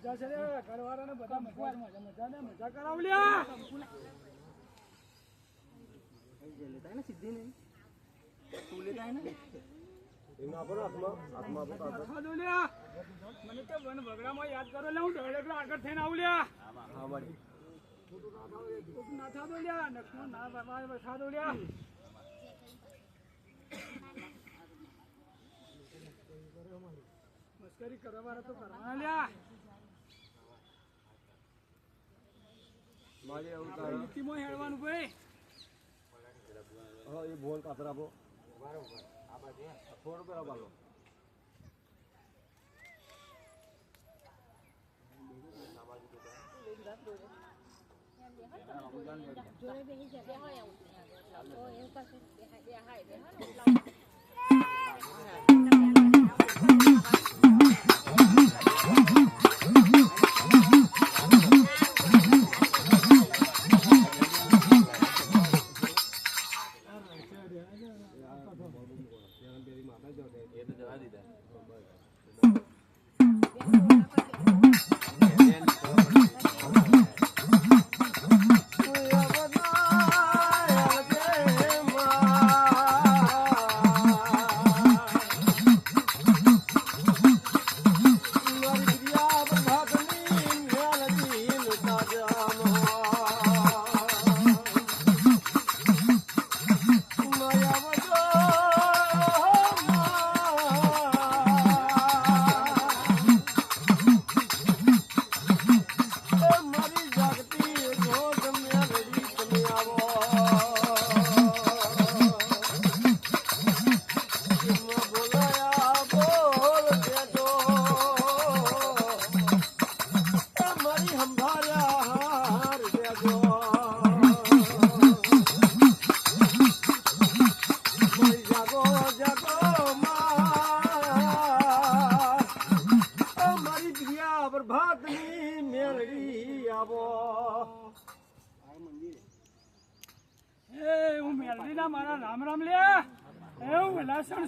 મજા છે ઘરવાળાને બધા મજા કરાવ લ્યા લેતા ને સીધી નહીં તું લેતા ને એના પર હાથમાં દો લ્યા મને તો વન બગડામાં યાદ કરો લે હું ડાયરેક્ટ આગળ થઈને આવું લ્યા હા મારી ના થા દો લ્યા નખનો ના બાબા બસા દો લ્યા મસ્કરી કરવા વાળા તો કરવાના લ્યા મારી એવું તારે નીતિમાં હેડવાનું ભાઈ હા એ બોલ કાતર આપો બરાબર આ બાજુ થોડું પેલા બાલો જોડે બેહી જગ્યા હોય આવું તો એ પાસે બે હાય બે હા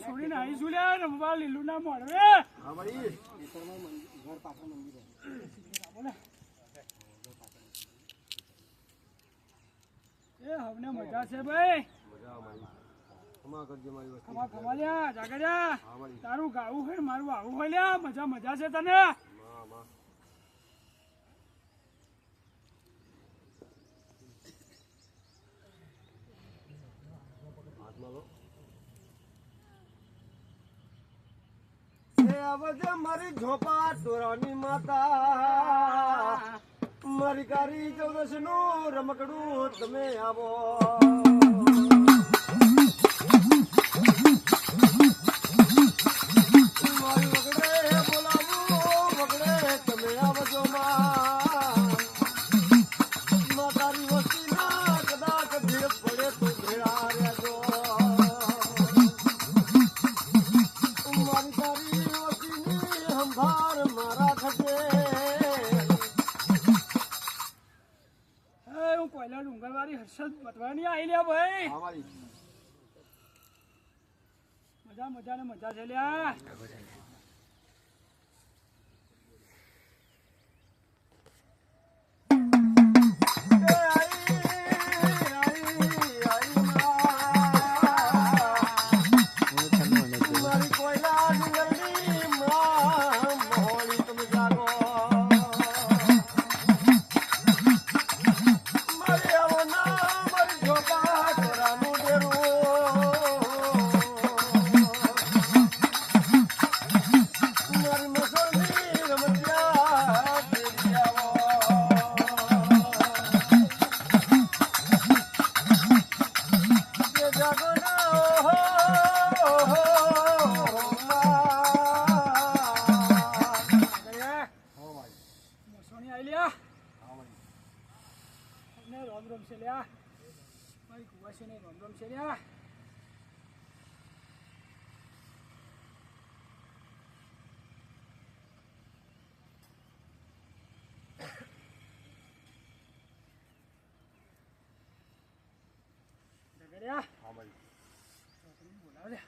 છોડીને આવી છું લ્યા રમવા લીલું ના મળવે ઘર પાછળ મંદિર એ હવને મજા છે ભાઈ ખમા લ્યા જાગર્યા તારું ગાવું હોય મારું આવું હોય લ્યા મજા છે તને મારી ઝોપા ટોરાની માતા મારી કારી ચૌદશ નું રમકડું તમે આવો મારી વગડે બોલાવું વગડે તમે આવજો તારી વસ્તી ના કદાચ ભીડ પડે તો ભેળા રહેજો મારી તારી સંભાર મારા ખટે હું કોયલા ડુંગરવાળી હર્ષદ બટવાની આવી લ્યા ભાઈ મજા ને મજા છે લ્યા રોમ રોમ છે લ્યા મારી કુવાસીને રોમ રોમ છે લ્યા હા ભાઈ બોલાવ લે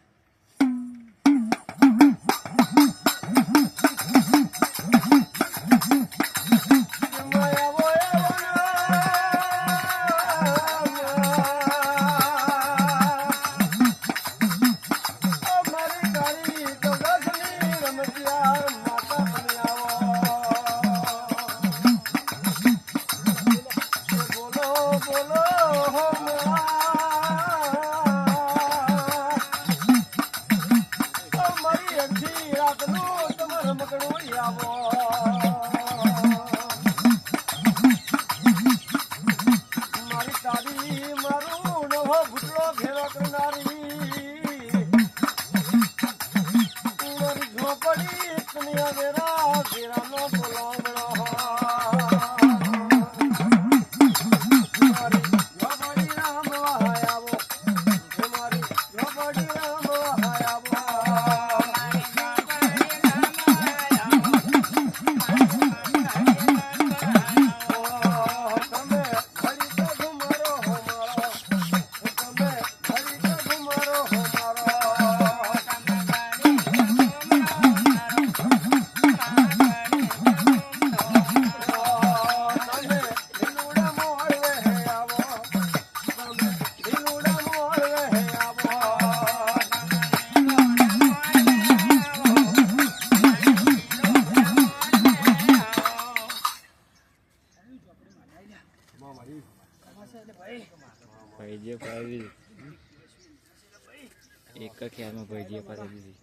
એક ખ્યાલમાં ભાઈ પાસે દીધી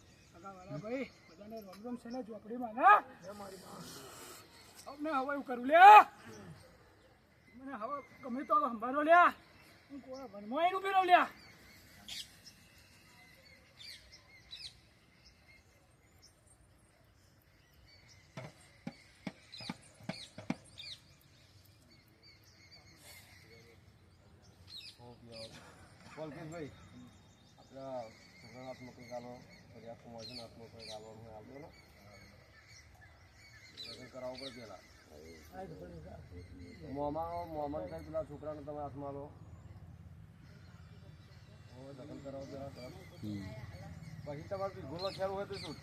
ભાઈ બધાને રોમ રોમ છે ને ઝોપડીમાં ને અમને હવે એવું કરું લે મને હવે ગમે તો સંભાળો લ્યા હું કોઈ વનમાં એનું પીરો લ્યા ભાઈ આપણા સકારાત્મક ગાલો પછી આખું વજનાત્મક ગાલો આવતો ને કરાવવું પડે પેલા મોહમ્મદ સાહેબ પેલા છોકરાને તમે હાથમાં લો દખલ કરાવો પેલા પછી તમારે ગોલો ખેર હોય તો શું